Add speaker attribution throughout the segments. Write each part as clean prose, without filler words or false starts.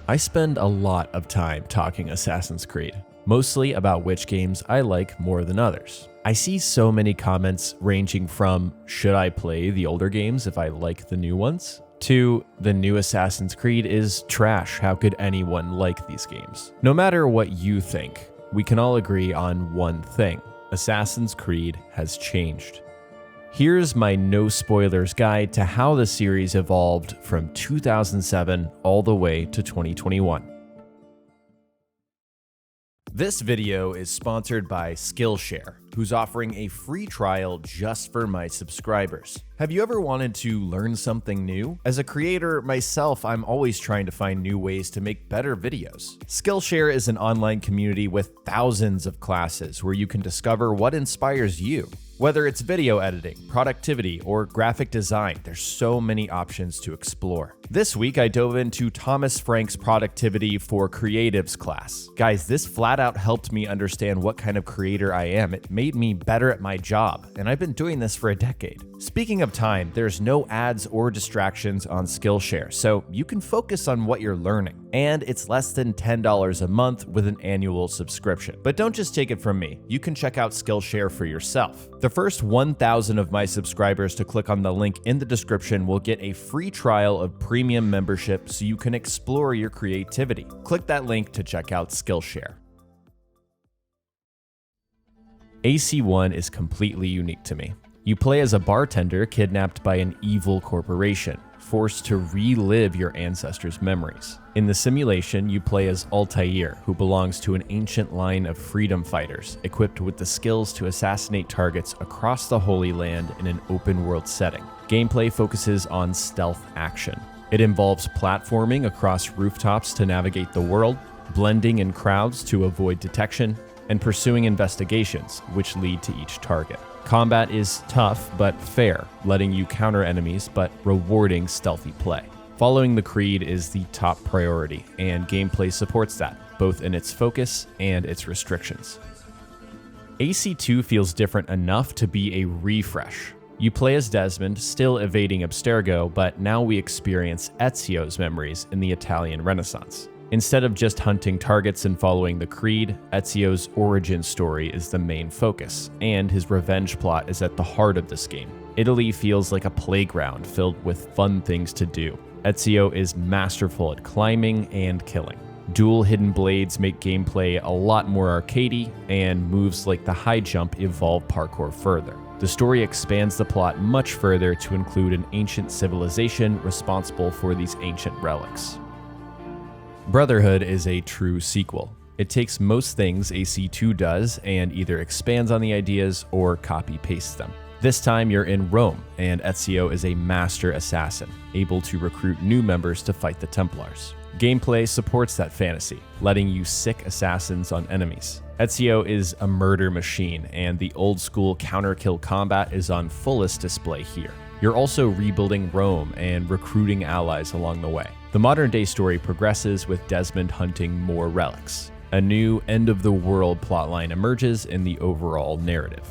Speaker 1: I spend a lot of time talking Assassin's Creed, mostly about which games I like more than others. I see so many comments ranging from, should I play the older games if I like the new ones? To, the new Assassin's Creed is trash, how could anyone like these games? No matter what you think, we can all agree on one thing: Assassin's Creed has changed. Here's my no spoilers guide to how the series evolved from 2007 all the way to 2021. This video is sponsored by Skillshare, who's offering a free trial just for my subscribers. Have you ever wanted to learn something new? As a creator myself, I'm always trying to find new ways to make better videos. Skillshare is an online community with thousands of classes where you can discover what inspires you. Whether it's video editing, productivity, or graphic design, there's so many options to explore. This week, I dove into Thomas Frank's Productivity for Creatives class. Guys, this flat out helped me understand what kind of creator I am. It made me better at my job, and I've been doing this for a decade. Speaking of time, there's no ads or distractions on Skillshare, so you can focus on what you're learning. And it's less than $10 a month with an annual subscription. But don't just take it from me. You can check out Skillshare for yourself. The first 1,000 of my subscribers to click on the link in the description will get a free trial of premium membership so you can explore your creativity. Click that link to check out Skillshare. AC1 is completely unique to me. You play as a bartender kidnapped by an evil corporation, forced to relive your ancestors' memories. In the simulation, you play as Altair, who belongs to an ancient line of freedom fighters, equipped with the skills to assassinate targets across the Holy Land in an open-world setting. Gameplay focuses on stealth action. It involves platforming across rooftops to navigate the world, blending in crowds to avoid detection, and pursuing investigations, which lead to each target. Combat is tough but fair, letting you counter enemies but rewarding stealthy play. Following the creed is the top priority, and gameplay supports that, both in its focus and its restrictions. AC2 feels different enough to be a refresh. You play as Desmond, still evading Abstergo, but now we experience Ezio's memories in the Italian Renaissance. Instead of just hunting targets and following the creed, Ezio's origin story is the main focus, and his revenge plot is at the heart of this game. Italy feels like a playground filled with fun things to do. Ezio is masterful at climbing and killing. Dual hidden blades make gameplay a lot more arcadey, and moves like the high jump evolve parkour further. The story expands the plot much further to include an ancient civilization responsible for these ancient relics. Brotherhood is a true sequel. It takes most things AC2 does and either expands on the ideas or copy-pastes them. This time you're in Rome, and Ezio is a master assassin, able to recruit new members to fight the Templars. Gameplay supports that fantasy, letting you sick assassins on enemies. Ezio is a murder machine, and the old-school counter-kill combat is on fullest display here. You're also rebuilding Rome and recruiting allies along the way. The modern-day story progresses with Desmond hunting more relics. A new end-of-the-world plotline emerges in the overall narrative.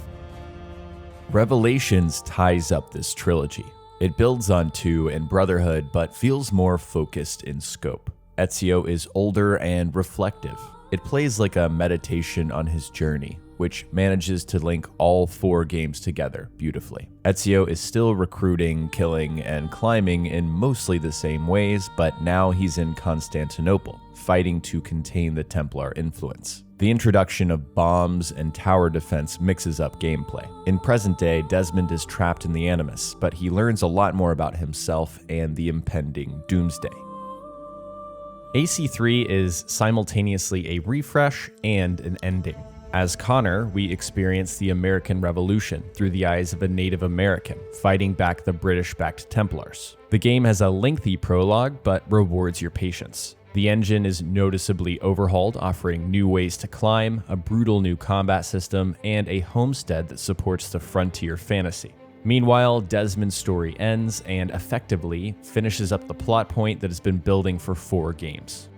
Speaker 1: Revelations ties up this trilogy. It builds on 2 and Brotherhood, but feels more focused in scope. Ezio is older and reflective. It plays like a meditation on his journey, which manages to link all 4 games together beautifully. Ezio is still recruiting, killing, and climbing in mostly the same ways, but now he's in Constantinople, fighting to contain the Templar influence. The introduction of bombs and tower defense mixes up gameplay. In present day, Desmond is trapped in the Animus, but he learns a lot more about himself and the impending doomsday. AC3 is simultaneously a refresh and an ending. As Connor, we experience the American Revolution through the eyes of a Native American, fighting back the British-backed Templars. The game has a lengthy prologue, but rewards your patience. The engine is noticeably overhauled, offering new ways to climb, a brutal new combat system, and a homestead that supports the frontier fantasy. Meanwhile, Desmond's story ends and effectively finishes up the plot point that has been building for 4 games.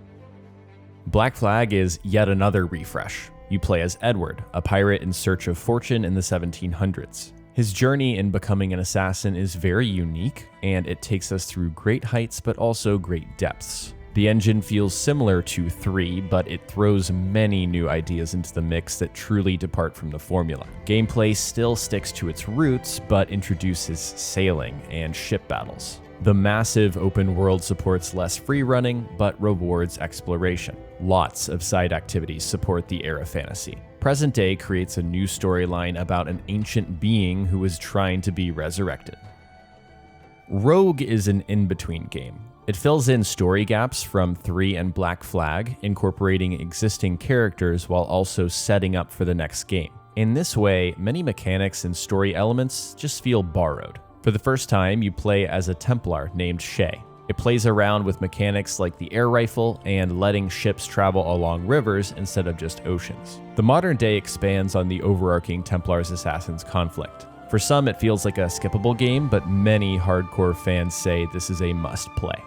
Speaker 1: Black Flag is yet another refresh. You play as Edward, a pirate in search of fortune in the 1700s. His journey in becoming an assassin is very unique, and it takes us through great heights but also great depths. The engine feels similar to 3, but it throws many new ideas into the mix that truly depart from the formula. Gameplay still sticks to its roots, but introduces sailing and ship battles. The massive open world supports less free running, but rewards exploration. Lots of side activities support the era fantasy. Present Day creates a new storyline about an ancient being who is trying to be resurrected. Rogue is an in-between game. It fills in story gaps from 3 and Black Flag, incorporating existing characters while also setting up for the next game. In this way, many mechanics and story elements just feel borrowed. For the first time, you play as a Templar named Shay. It plays around with mechanics like the air rifle and letting ships travel along rivers instead of just oceans. The modern day expands on the overarching Templars-Assassins conflict. For some, it feels like a skippable game, but many hardcore fans say this is a must-play.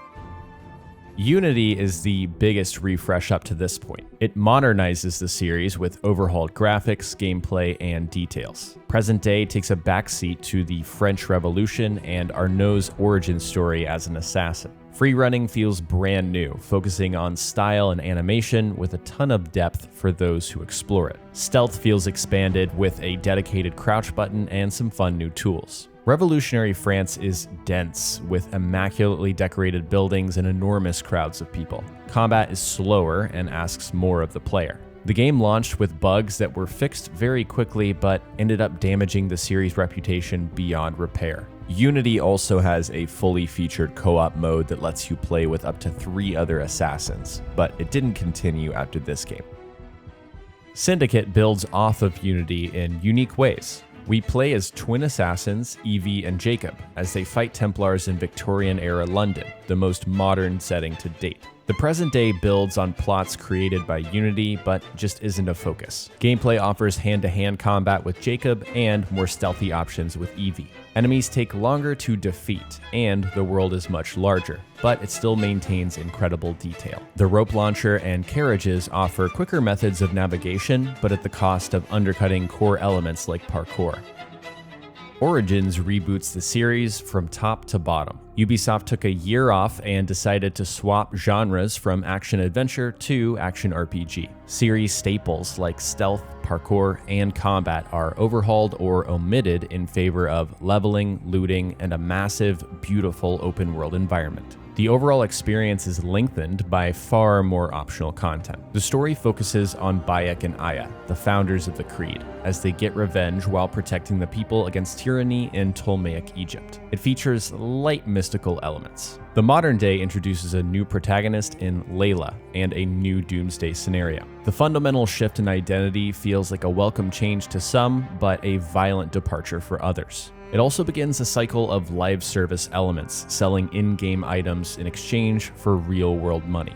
Speaker 1: Unity is the biggest refresh up to this point. It modernizes the series with overhauled graphics, gameplay, and details. Present Day takes a backseat to the French Revolution and Arnaud's origin story as an assassin. Free running feels brand new, focusing on style and animation with a ton of depth for those who explore it. Stealth feels expanded with a dedicated crouch button and some fun new tools. Revolutionary France is dense, with immaculately decorated buildings and enormous crowds of people. Combat is slower and asks more of the player. The game launched with bugs that were fixed very quickly, but ended up damaging the series' reputation beyond repair. Unity also has a fully featured co-op mode that lets you play with up to 3 other assassins, but it didn't continue after this game. Syndicate builds off of Unity in unique ways. We play as twin assassins, Evie and Jacob, as they fight Templars in Victorian-era London, the most modern setting to date. The present day builds on plots created by Unity, but just isn't a focus. Gameplay offers hand-to-hand combat with Jacob and more stealthy options with Evie. Enemies take longer to defeat, and the world is much larger, but it still maintains incredible detail. The rope launcher and carriages offer quicker methods of navigation, but at the cost of undercutting core elements like parkour. Origins reboots the series from top to bottom. Ubisoft took a year off and decided to swap genres from action-adventure to action-RPG. Series staples like stealth, parkour, and combat are overhauled or omitted in favor of leveling, looting, and a massive, beautiful open-world environment. The overall experience is lengthened by far more optional content. The story focuses on Bayek and Aya, the founders of the Creed, as they get revenge while protecting the people against tyranny in Ptolemaic Egypt. It features light mystical elements. The modern day introduces a new protagonist in Layla and a new doomsday scenario. The fundamental shift in identity feels like a welcome change to some, but a violent departure for others. It also begins a cycle of live service elements, selling in-game items in exchange for real-world money.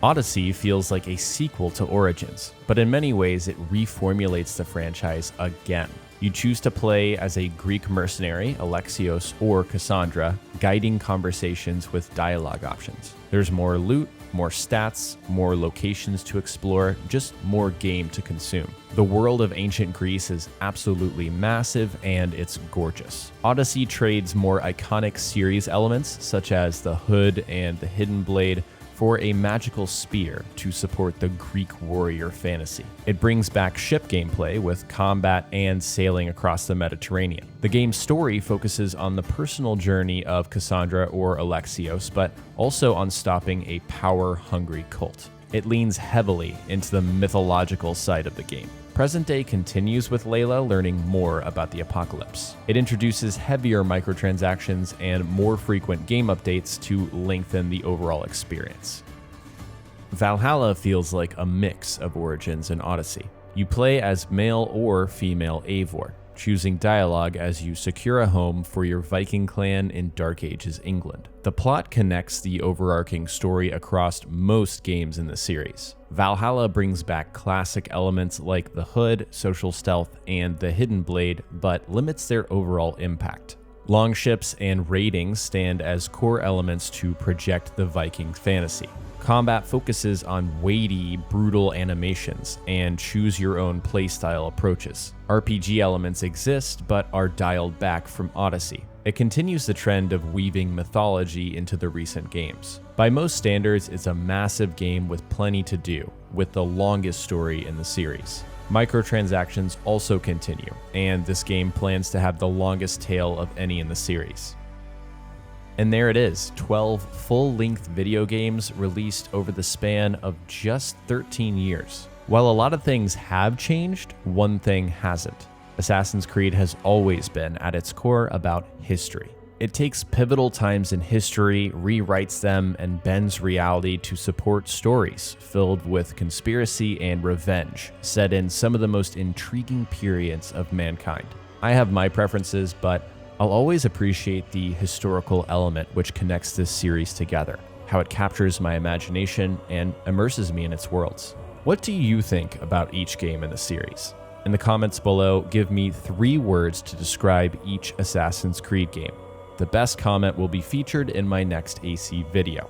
Speaker 1: Odyssey feels like a sequel to Origins, but in many ways it reformulates the franchise again. You choose to play as a Greek mercenary, Alexios or Cassandra, guiding conversations with dialogue options. There's more loot, more stats, more locations to explore, just more game to consume. The world of ancient Greece is absolutely massive and it's gorgeous. Odyssey trades more iconic series elements such as the hood and the hidden blade for a magical spear to support the Greek warrior fantasy. It brings back ship gameplay with combat and sailing across the Mediterranean. The game's story focuses on the personal journey of Cassandra or Alexios, but also on stopping a power-hungry cult. It leans heavily into the mythological side of the game. Present Day continues with Layla learning more about the apocalypse. It introduces heavier microtransactions and more frequent game updates to lengthen the overall experience. Valhalla feels like a mix of Origins and Odyssey. You play as male or female Eivor, choosing dialogue as you secure a home for your Viking clan in Dark Ages England. The plot connects the overarching story across most games in the series. Valhalla brings back classic elements like the hood, social stealth, and the hidden blade, but limits their overall impact. Longships and raiding stand as core elements to project the Viking fantasy. Combat focuses on weighty, brutal animations and choose-your-own playstyle approaches. RPG elements exist, but are dialed back from Odyssey. It continues the trend of weaving mythology into the recent games. By most standards, it's a massive game with plenty to do, with the longest story in the series. Microtransactions also continue, and this game plans to have the longest tail of any in the series. And there it is, 12 full-length video games released over the span of just 13 years. While a lot of things have changed, one thing hasn't. Assassin's Creed has always been, at its core, about history. It takes pivotal times in history, rewrites them, and bends reality to support stories filled with conspiracy and revenge, set in some of the most intriguing periods of mankind. I have my preferences, but I'll always appreciate the historical element which connects this series together, how it captures my imagination and immerses me in its worlds. What do you think about each game in the series? In the comments below, give me 3 words to describe each Assassin's Creed game. The best comment will be featured in my next AC video.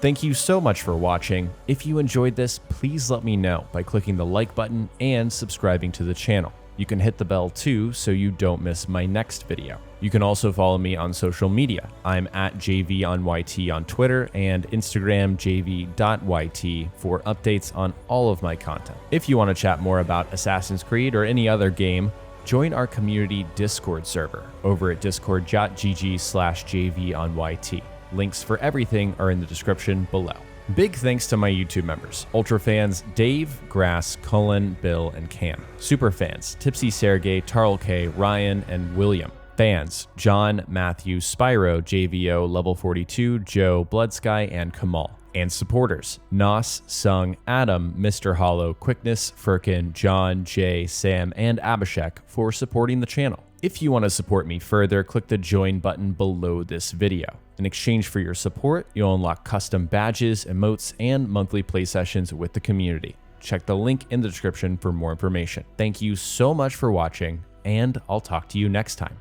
Speaker 1: Thank you so much for watching. If you enjoyed this, please let me know by clicking the like button and subscribing to the channel. You can hit the bell too so you don't miss my next video. You can also follow me on social media. I'm at jayveeonYT on Twitter and Instagram jayvee.yt for updates on all of my content. If you want to chat more about Assassin's Creed or any other game, join our community Discord server over at discord.gg/jayveeonYT. Links for everything are in the description below. Big thanks to my YouTube members, Ultra fans Dave, Grass, Cullen, Bill, and Cam. Super fans Tipsy Sergey, Tarl K, Ryan, and William. Fans John, Matthew, Spyro, JVO, Level 42, Joe, Bloodsky, and Kamal. And supporters Nos, Sung, Adam, Mr. Hollow, Quickness, Firkin, John, Jay, Sam, and Abhishek for supporting the channel. If you want to support me further, click the join button below this video. In exchange for your support, you'll unlock custom badges, emotes, and monthly play sessions with the community. Check the link in the description for more information. Thank you so much for watching, and I'll talk to you next time.